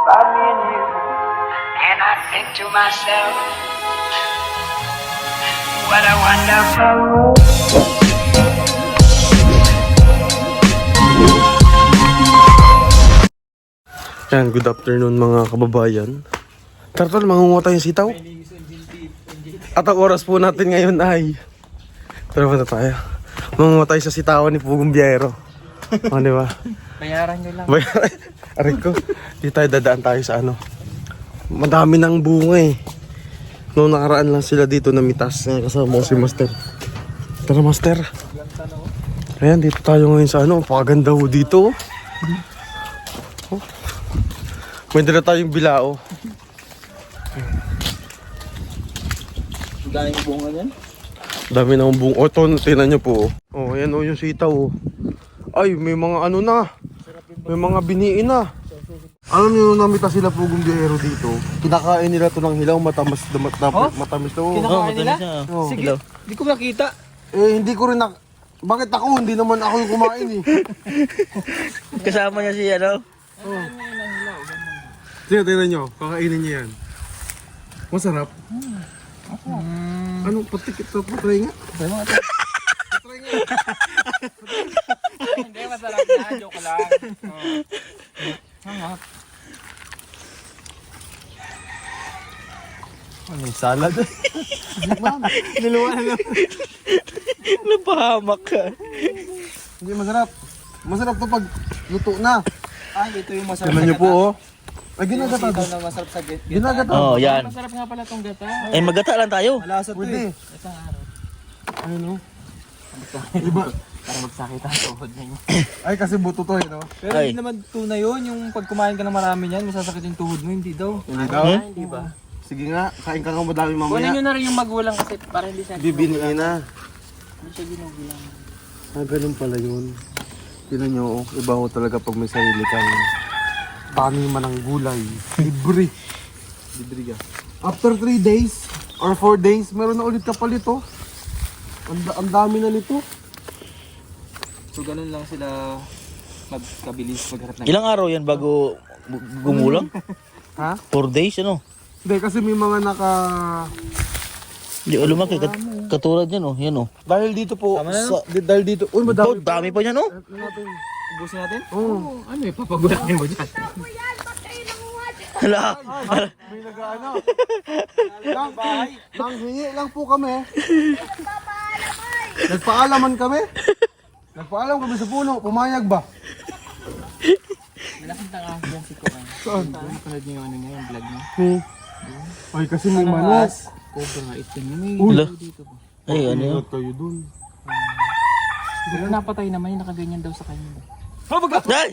by me and you. And I think to myself, what a wonderful world. Yan, good afternoon mga kababayan. Tartol, mangunguha tayong sitaw. At ang oras po natin ngayon ay tara na tayo. Mangunguha tayo sa sitawan ni Pugong Biyahero. O, di ba? Bayaran nyo lang. Aray ko, di tayo dadaan tayo sa ano. Madami ng bunga eh. Noong nakaraan lang sila dito na mitas. Kasama ko si Master. Tara Master. Ayan, dito tayo ngayon sa ano. Pakaganda ho dito. Oh. May dala tayong bilao. Daming bunga yan. Dami ng bunga. O, ito, tinan nyo po. Oh, ayan o yung sitaw. Oh. Ay, may mga ano na. May mga biniin na. Alam niyo nung namita sila Pugong Biyahero dito, kinakain nila to ng hilaw, matamis matamis to. Kinakain nila? Oh. Sige, di ko nakita. Eh, hindi ko rin bakit ako? Hindi naman ako yung kumain eh. Kasama niya si ano? Sige, tingnan nyo. Kakainin niyo yan. Masarap. Ano, patikit ito? Patry nga. Patry nga. Hindi, masarap na. Joke lang. Hangat. Ano yung salad? Niluwa na lang. Napahamak ka. Hindi, masarap. Masarap to pag luto na. Ay, ito yung masarap. Tingnan nyo po oh. Ay, ginagata. Ito na masarap sa gata. Ginagata. Oh, yan. Masarap nga pala tong gata. Eh, magata lang tayo. Malasa to Pwede. eh. Isang araw. Ayun oh. Iba. Para magsakit ang tuhod ninyo. Ay, kasi buto to eh, no? Pero Ay. hindi naman tunay yun. Yung pag kumain ka ng marami niyan, masasakit yung tuhod mo. Hindi daw. Hindi daw? Hindi ba? Sige nga, kain ka nga madami Kunin mamaya. nyo na rin yung magulang kasi para hindi siya Bibiniin na. Hindi siya ginugulang. Ganun pala yun. Tignan nyo, oh, iba ko talaga pag may sarili kang taniman ng gulay. Libre. Libre ka. After 3 days or 4 days, meron na ulit kapalit oh. Ang dami na nito. So ganun lang sila magkabilis pagharap ng Ilang araw yan bago gumulang? Ha? 4 days, ano? Hindi, kasi may mga Hindi, lumaki. Katulad yan, oh. Yan, oh. Dahil dito po, Tama na, dahil dito, uy, Ito, madami. dami pa yan, oh. Ubusin natin? Oo. Ano eh, papagulahin mo dyan? Hala. May nag-ano. Nanghingi lang po kami. Nagpaalaman kami. Nagpaalam kami sa puno. Pumayag ba? Malaking tanga dyan si Kuan. Saan? Napanood niyo yung ano niya, yung vlog niya. Ay, kasi may manos. Cobra nga ito niya. May Uy. Hala. dito po. Ay, ano yun? Ingat kayo dun. Pero napatay naman yung nakaganyan daw sa kanya. Ay!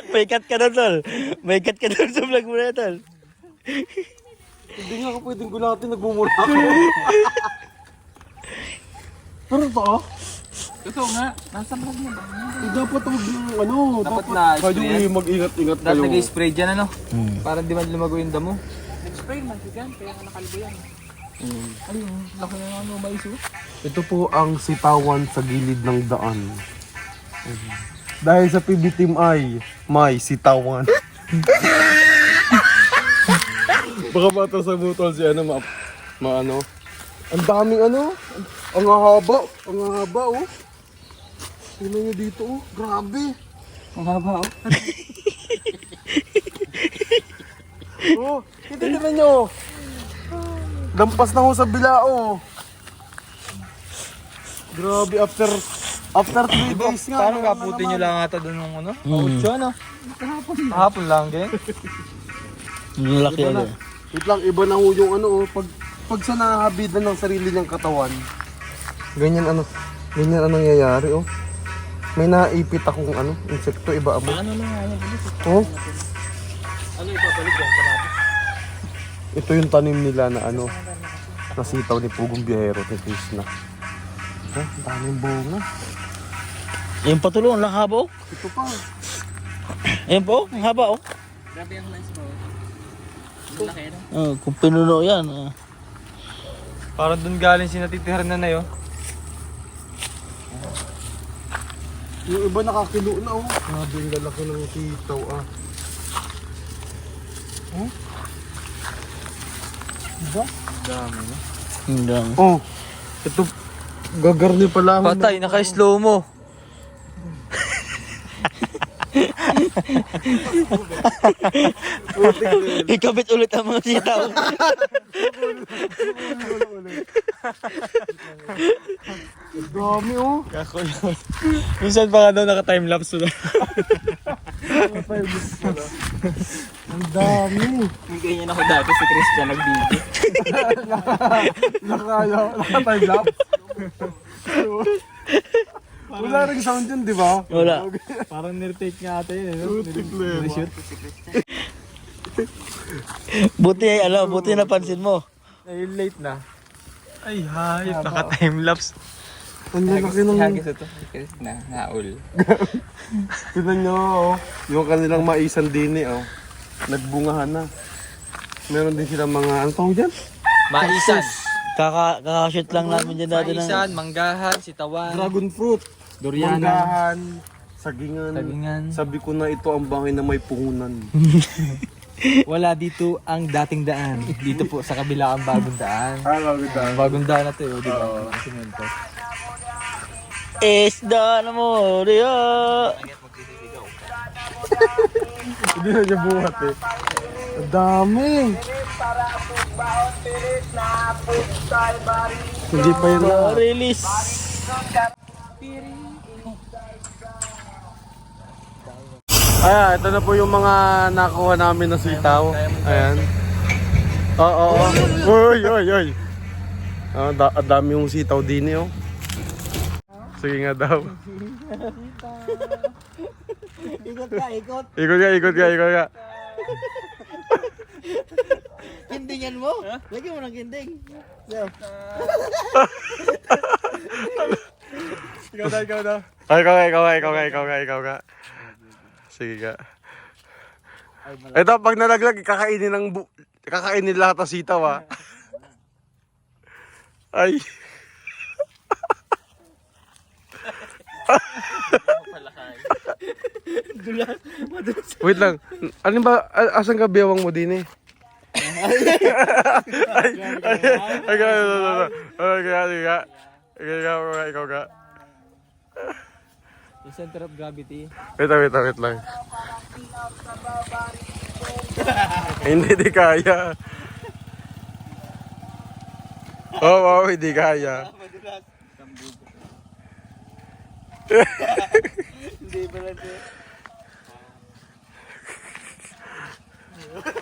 May cut ka na, tol. May cut ka na sa vlog mo na, tol. Hindi nga ako pwedeng gulatin. Nagmumura ako. Pero ito Totoo nga, nasa vlog niya ba? dapat huwag yung ano. Dapat na-spray Kayo yan. mag-ingat-ingat Dapat kayo. nag-spray dyan ano? Hmm. Para di man lumago yung damo. Nag-spray man sigan, kaya nga nakalibo yan. Ayun, laki na nga ano, maiso. Ito po ang sitawan sa gilid ng daan. Dahil sa PB Team ay may sitawan. Baka mata sa butol si ano, maano. Ang daming ano, ang haba oh. Tingnan nyo dito oh, grabe. Ang haba oh. Oh, tingnan nyo. Lampas na ho sa bilao. Grabe, after 3 days nga. Parang kaputi nyo lang ata doon ng ano? Ocho ano? Kahapon lang din. Yung laki, Iba na. ano. Wait lang, iba na ho yung ano oh, pag sa nahahabidan ng sarili niyang katawan. Ganyan ano nangyayari oh. May naipit akong ano, insekto, iba amo. Ano na nga yan? Oh, Ano ipapalit yan? Kamatis? ito yung tanim nila na ano, nasitaw ni Pugong Biyahero ni Krishna. Oh, ang daming bunga. Yung patulong, lang haba, oh. Ito pa. Ayan po, ang haba, oh. Grabe ang lens mo. Laki no? Kung pinuno yan, Parang doon galing si natitirahan na yun. Yung iba nakakilo na oh. Grabe yung lalaki ng sitaw ah. Oh? Diba? Dami na. Hanggang. Oh, ito gagarni pala ako. Patay, naka-slow mo. Ikabit ulit ang mga sitaw. Dami oh. Kako yun. Minsan pa nga daw naka-timelapse na. Ang dami. Yung ganyan ako dati si Christian nag-video. Naka-time lapse. Wala rin sound yun, di ba? Wala. Parang nirtake nga ata yun. Reshoot. Buti napansin mo. Ay, late na. Ay, hayop. Naka-timelapse. Ang lalaki ng... Hagis ito. Chris na, naul. Tignan nyo oh. Yung kanilang maisan din oh. Nagbungahan na. Meron din silang mga... Ano tawag dyan? Maisan. Kakashoot lang namin dyan dati ng... Maisan, manggahan, sitawan, Dragon fruit. Doriana. Manggahan. Sagingan. Sagingan. Sabi ko na ito ang bahay na may pungunan. Wala dito ang dating daan. Dito po sa kabila ang bagong daan. Bagong Bagong daan na to, di ba? Semento. Isda na mo, diya. Hindi na niya buhat eh. Ang dami. Hindi pa yun na. Release. Ayan, ito na po yung mga nakuha namin na sitaw. Ayan. Oo. Uy, uy, uy. Ang dami yung sitaw din eh oh. Sige nga daw. Ikot ka, ikot. Ikot ka. Kindingan mo. Lagyan mo ng kinding. Ikaw daw. Ay, ikaw ka. Sige ka. Ito, pag nalaglag, kakainin lahat ng sitaw ah. Ay. Wait lang. Ano ba? Asan ka bewang mo din eh? Ikaw ka. Yung center of gravity. Wait lang. Hindi di kaya. Oo, hindi kaya. Hindi pala siya.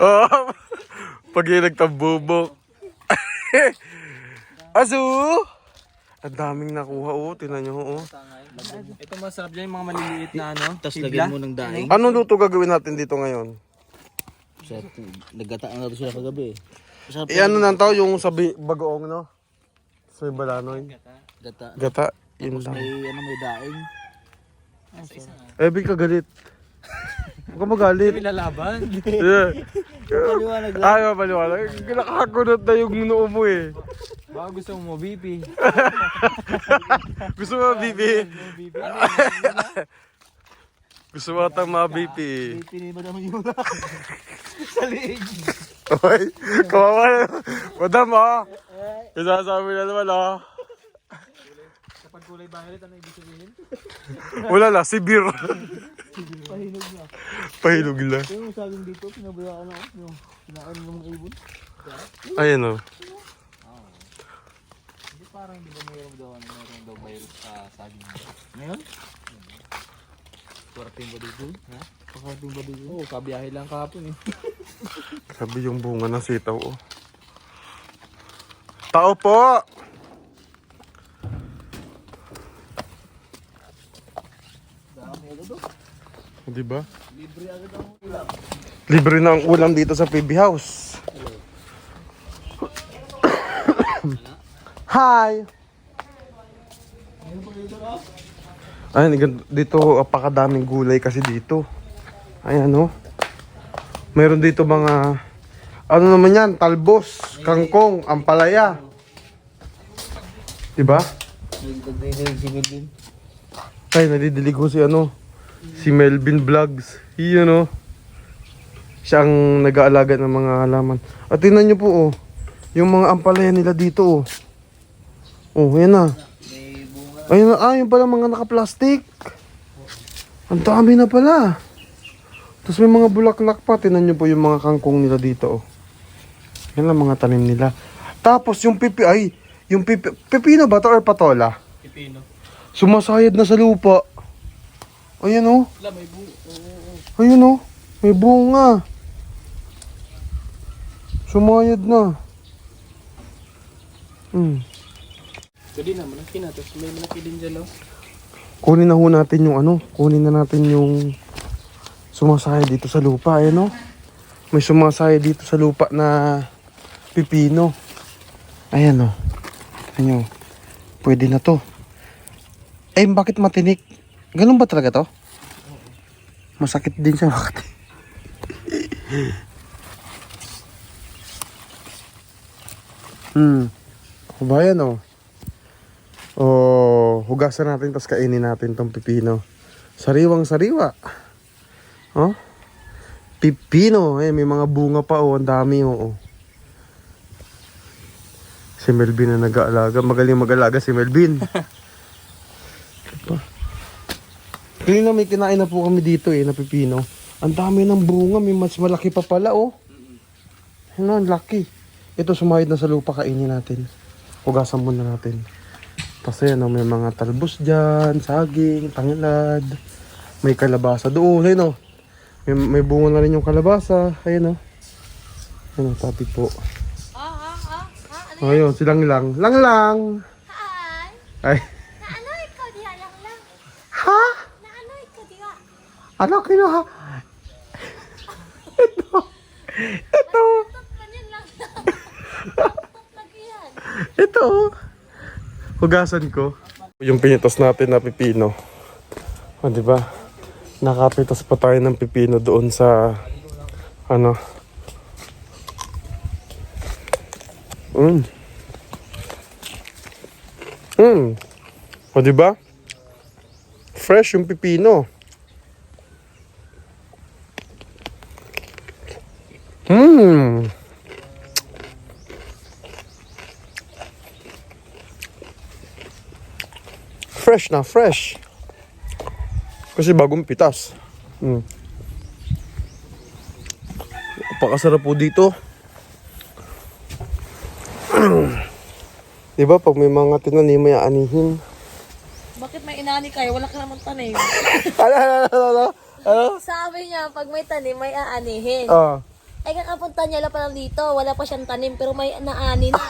Oo. Pag yung nagtambubok. Asu! Ang daming nakuha oh. Tingnan nyo oh. Ito masarap dyan yung mga maliliit na ano. Tapos lagyan mo ng daing. Anong luto gagawin natin dito ngayon? Naggataan na ito sila kagabi. Masarap Ano nang tao yung sa bagoong no? Sa balanoy. gata. Gata. Yun lang. May daing. Big ka galit. Huwag ka magalit. Lalaban. Yeah. Paliwanag lang. Ay, mapaliwanag. Nakakunot na yung noo mo eh. Baka gusto mo BP. Gusto mo BP? Gusto mo atang mga BP eh. Tiniba naman yun. Sa liig. Oy, kawawa na. Madam ah. Isasabi na naman ah. Kapag kulay violet, ano ibig sabihin? Wala na, si Beer. Pahinog na. Pahinog na. Yung saging dito, pinabayaan ako. Yung kinain ng mga ibon. Ayan o. Hindi parang di ba mayroon daw virus sa saging. Ngayon? Swerte ba dito? Ha? Pakating ba dito? Oo, kabiyahe lang kahapon eh. Grabe yung bunga ng sitaw oh. Tao po! Di ba? Libre na ang ulam dito sa PB House. Hi! Ayun, dito apakadaming gulay kasi dito. Ayan oh. Meron dito mga ano naman yan, talbos, kangkong, ampalaya. Diba? Nagdagdag din. Ay, nadidilig ko si si Melvin Vlogs. Yun siya ang nag-aalaga ng mga halaman. At tingnan nyo po yung mga ampalaya nila dito yan na. Ayun na, yung pala mga naka-plastic. Ang dami na pala. Tapos may mga bulaklak pa. Tingnan nyo po yung mga kangkong nila dito Yan lang mga tanim nila. Tapos yung pipino ba to or patola? Pipino. Sumasayad na sa lupa. Ayan Wala, may buo. Ayun may bunga. Sumayad na. Pwede na, malaki na. Tapos may malaki din dyan, Kunin na ho natin yung kunin na natin yung sumasayad dito sa lupa. Ayan may sumasayad dito sa lupa na pipino. Ayan Ayan pwede na to. Bakit matinik? Ganun ba talaga to? Masakit din siya. Bakit? Kabayan hugasan natin tapos kainin natin tong pipino. Sariwang sariwa. Pipino. May mga bunga pa ang dami Si Melvin na nag-aalaga. Magaling mag-alaga si Melvin. Kaya may kinain na po kami dito na pipino. Ang dami ng bunga. May mas malaki pa pala ang laki. Ito sumayad na sa lupa, kainin natin. Hugasan muna natin. Kasi may mga talbos dyan, saging, tanglad. May kalabasa doon. Ayun may bunga na rin yung kalabasa. Ayun Ayun tabi po. Ayun, silang lang. Lang. Hi. Ay. Na ano ikaw diha lang lang? Ha? Na ano ikaw diha? Ano kinuha? Ito. Tutok man yan lang lang. Tutok lagi yan. Ito. Hugasan ko. Yung pinitas natin na pipino. Di ba? Nakapitas pa tayo ng pipino doon sa di ba? Fresh yung pipino. Fresh na, fresh. Kasi bagong pitas. Napakasarap po dito. Diba pag may mga tinanim may aanihin. Bakit may inani kayo? Wala ka naman tanim. Ano? Sabi niya, pag may tanim, may aanihin. Ay kakapunta niya lang pa lang dito. Wala pa siyang tanim pero may naani na.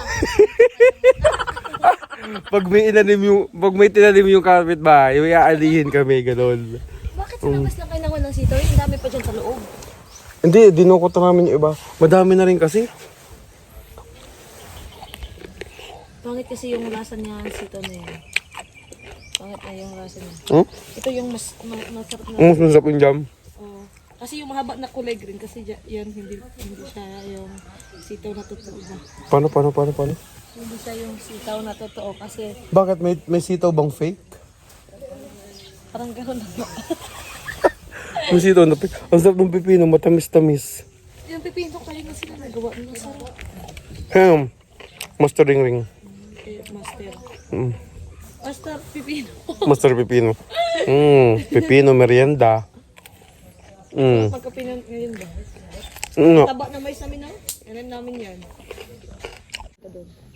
Pag may tinanim yung kapitbahay, may aanihin kami, gano'n. Bakit sa labas lang kayo ng walang sitaw? Ang dami pa dyan sa loob. Hindi, dinukot namin yung iba. Madami na rin kasi. Pangit kasi yung lasa niya sito na yun. Pangit na yung lasa niya. Ito yung masarap na. Mas masarap yung jam. Oo. Kasi yung mahaba na kulay green kasi yan hindi siya yung sitaw na totoo ba. Paano? Hindi siya yung sitaw na totoo kasi Bakit? May sitaw bang fake? parang gano'n lang. May sitaw na fake. Ang sarap ng pipino, matamis-tamis. Yung pipino kayo na sila nagawa. Masarap. Master ring. Master. Mm. Basta pipino. Master pipino. Pipino merienda. Pagkapinan ngayon ba? Taba na mais namin na. Yanan namin yan.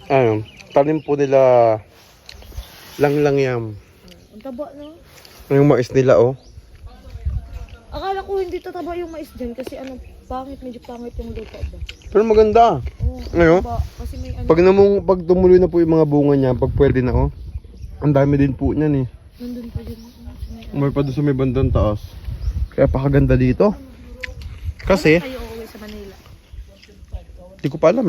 Ayun. Tanim po nila lang yam. Ang taba no? Yung mais nila Akala ko hindi tataba yung mais dyan kasi medyo pangit yung lupa ba? Pero maganda. Oo. Ngayon, Taba, kasi may pag tumuloy na po yung mga bunga niya, pag pwede na ang dami din po niyan nandun pa din. May pa doon sa may bandang taas. Kaya pakaganda dito. Kasi, Kayo uuwi sa Manila. di ko pa alam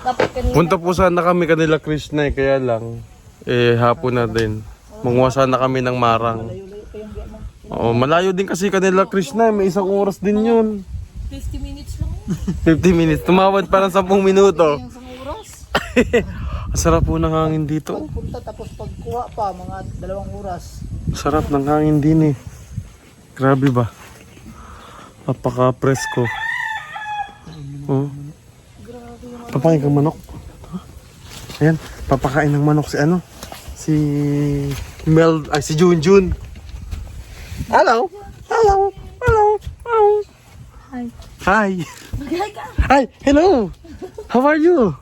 Dapat kanina. Punta po sana kami kanila Krishna kaya lang hapon na din. Manguha sana kami ng marang. Oo, malayo din kasi kanila Krishna, may 1 oras din yun. 50 minutes lang. 50 minutes, tumawad pa ng 10 minuto. Yung 1 oras. Masarap po ng hangin dito. Punta tapos pagkuha pa, mga 2 oras. Sarap ng hangin din eh. Grabe ba? Napaka-presko. Oh. Papakain kang manok. Ayan, papakain ng manok si ano? Si si Junjun. Hello. Hello. Hello. Hello. Hi. Hi. Hi. Hello. How are you?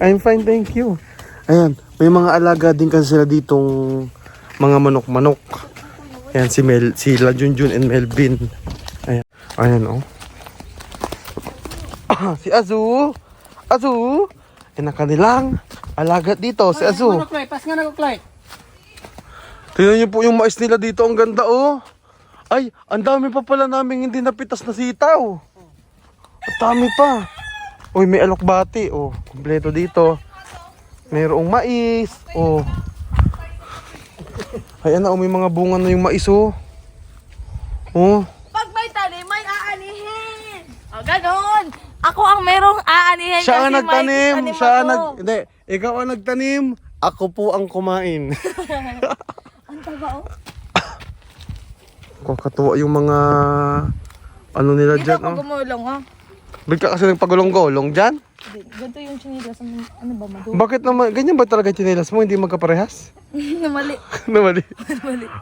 I'm fine, thank you. Ayan, may mga alaga din kasi sila ditong mga manok-manok. Ayan, sila Junjun and Melvin. Ayan, ayan oh. Si Azu. Azu. Yan ang kanilang alaga dito, si Azu. Pas nga na ko, Clay. Tingnan niyo po yung mais nila dito, ang ganda oh. Ay, ang dami pa pala namin hindi napitas na sitaw. Ang dami pa. Uy, may alokbati oh. Kompleto dito. Mayroong mais oh. Ayan na oh, may mga bunga na yung mais oh. Oh. Pag may tanim, may aanihin. O, ganun. Ako ang merong aanihin Siya ang kasi nagtanim, may siya ang ako. hindi, ikaw ang nagtanim, ako po ang kumain. Ang taba oh. Kakatuwa yung mga ano nila Dito dyan ako oh. gumulong ha. Ba't ka kasi nagpagulong-gulong dyan? Ganito yung chinilas. Ano ba, madu? Bakit naman, ganyan ba talaga tsinelas mo, hindi magkaparehas? Namali. Namali.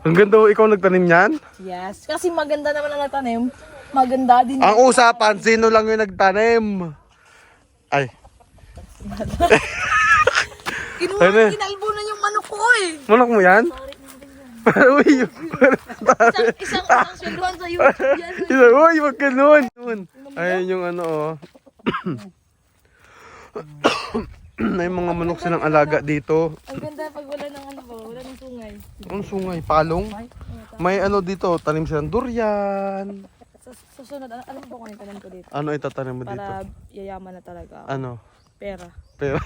Ang ganda oh, ikaw nagtanim yan? Yes. Kasi maganda naman ang natanim. Maganda din. Ang usapan, sino lang yung nagtanim? Ay. Ano? Kinalbo na yung manok ko eh. Manok mo yan? Uy, Isang sweldohan sa YouTube yan. uy, wag ka nun. Ayun yung ano oh. May mga manok silang alaga dito. Ang ganda pag wala ng ano ba, wala ng sungay. Ang sungay, palong. May ano dito, tanim silang durian. Sa susunod, alam mo kung ano yung tanim ko dito? Ano itatanim mo dito? Para yayaman na talaga ako. Ano? Pera. Pera.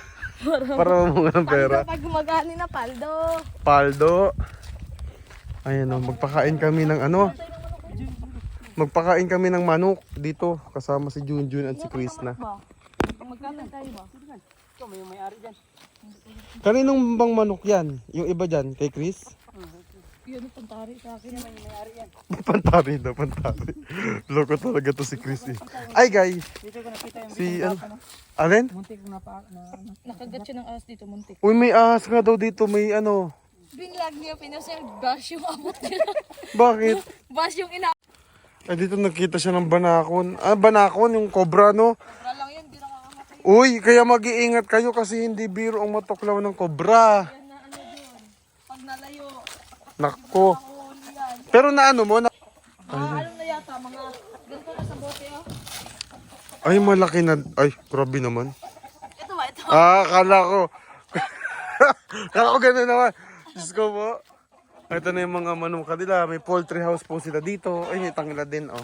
Para mamunga ng pera. Paldo pag gumagani na paldo. Paldo. Ayan o, magpakain kami ng ano. Magpakain kami ng manok dito. Kasama si Junjun at si Krishna. Ba? Magkano tayo ba? Ito, may may-ari dyan. Kaninong bang manok yan? Yung iba dyan, kay Chris? Yun, pantari sa akin. May may-ari yan. Pantari daw, pantari. Loko talaga to si Chris eh. Ay guys, Dito ko nakita yung si ano? Alin? muntik na ano. Nakagat siya ng ahas dito, muntik. Uy, may ahas nga daw dito, may ano. Binlag niya, pinas niya, bash yung abot nila. Bakit? Bash yung ina. Ay, dito nakita siya ng banakon. Ah, banakon, yung cobra, no? Sobra lang yun, di nakakamatay. Uy, kaya mag-iingat kayo kasi hindi biro ang matuklaw ng cobra. Yan na ano yun. Pag nalayo, Nako. huli yan. Pero na ano mo, na... Alam na yata, mga ganito na sa bote oh. Ay, malaki na... Ay, grabe naman. Ito ba, ito? Ah, kala ko. Kala ko gano'n naman. Diyos ko po. Ito na yung mga manok nila. May poultry house po sila dito. Ay, may tangla din, oh.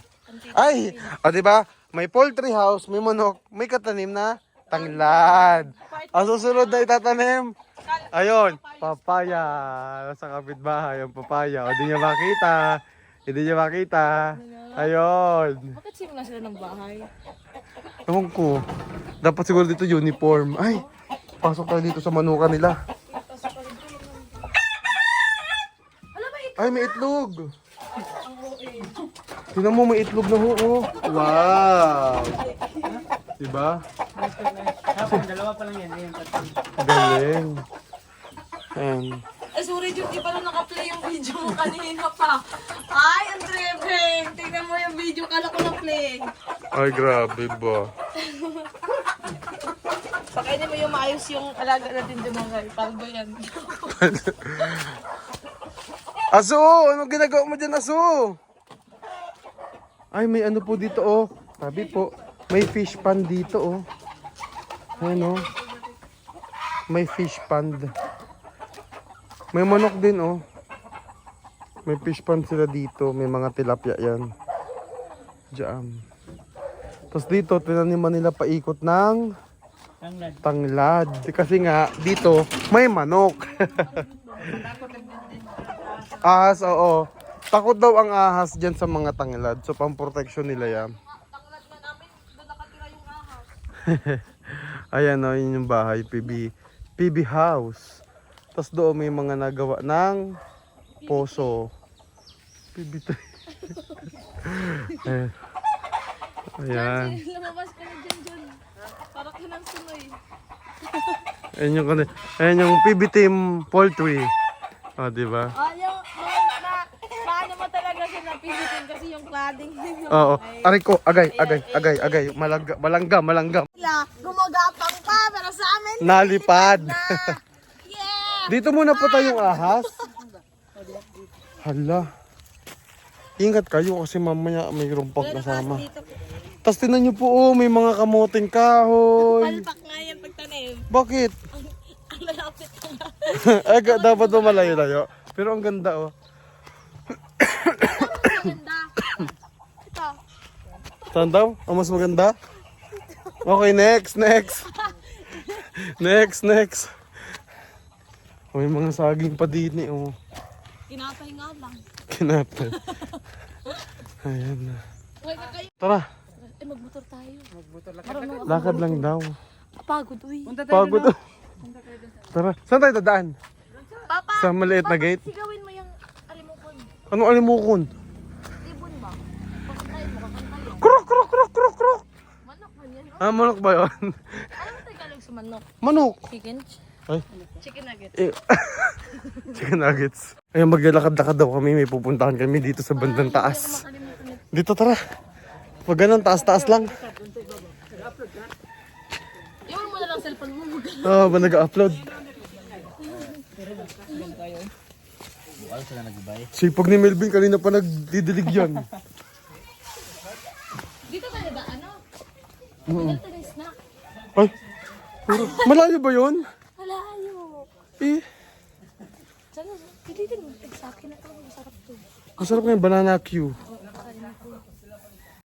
Ay, diba? May poultry house, may manok, may katanim na tanglad. Ang susunod na itatanim, ayun, papaya. Sa kapitbahay, ang papaya. O, di niya makita. Hindi niya makita. Ayun. Bakit simula sila ng bahay? Ewan ko. Dapat siguro dito uniform. Ay, pasok tayo dito sa manuka nila. Ay, may itlog. Tingnan mo, may itlog na ho. Oh. Wow. Diba? Dalawa pa lang yan. Ayun, tatlo. Galing. Ayan. Eh, sorry, Jude, di pa na naka-play yung video mo kanina pa. Ay, ang treveng. Tingnan mo yung video, kala ko na-play. Ay, grabe ba? Pakainin mo yung maayos yung alaga natin dumangay. Paldo yan. Aso! Anong ginagawa mo dyan, Aso? Ay, may ano po dito, oh. Sabi po, may fish pond dito, oh. Ayan, oh. May fish pond. May manok din, oh. May fish pond sila dito. May mga tilapia yan. Diyan. Tapos dito, tinaniman nila paikot ng tanglad. Kasi nga, dito, may manok. Ahas, oo. Takot daw ang ahas dyan sa mga tanglad. So, pang-protection nila yan. Tanglad na namin, doon nakatira yung ahas. Ayan o, yun yung bahay, PB. PB House. Tapos doon may mga nagawa ng poso. PB tree. Ayan. Lumabas ka na dyan. Para ka ng sunoy. Ayan yung PB Team Poultry. O, diba? Yung paano mo talaga siya napibitin kasi yung cladding din yung Oo. Aray ko, agay. Malangga. gumagapang pa pero sa amin Nalipad. yeah. Dito muna po tayong ahas. Hala. Ingat kayo kasi mamaya mayroong pang kasama. Tapos tinan nyo po, may mga kamuting kahoy. Palpak nga yan pagtanim. Bakit? Ang lalapit ka nga. Ay, dapat ba malayo-layo? Pero ang ganda, oh. Maganda. Ito. Saan daw? Ang mas maganda? Okay, next. Next. Oh, may mga saging pa din, oh. Kinapay nga lang. Kinapay. Ayan na. Huwag na kayo. Tara, Magmotor tayo. lakad lang daw. Pagod, uy. Pagod. Tara, saan tayo dadaan? Papa, Sa maliit na gate? sigawin mo yung alimukon. Anong alimukon? Ibon ba? Pakantayin mo, kakantayin. Krok! Manok man yan. Ah, manok ba yun? Ano mo Tagalog sa manok? Manok! Chicken? Ay. Chicken nugget. Chicken nuggets. Ayun, maglalakad-lakad daw kami. May pupuntahan kami dito sa bandang taas. Dito, tara. Pag ganun, taas-taas lang. Iwan mo na lang cellphone mo. Ah, ba nag-upload? Sipag ni Melvin, kanina pa nagdidilig yan. Dito tayo ba? Ano? Dito tayo snack. Ay, pero, malayo ba yun? Malayo. Eh, Sana, pilitin mo. Sa akin na to. Masarap to. masarap nga yung banana Q.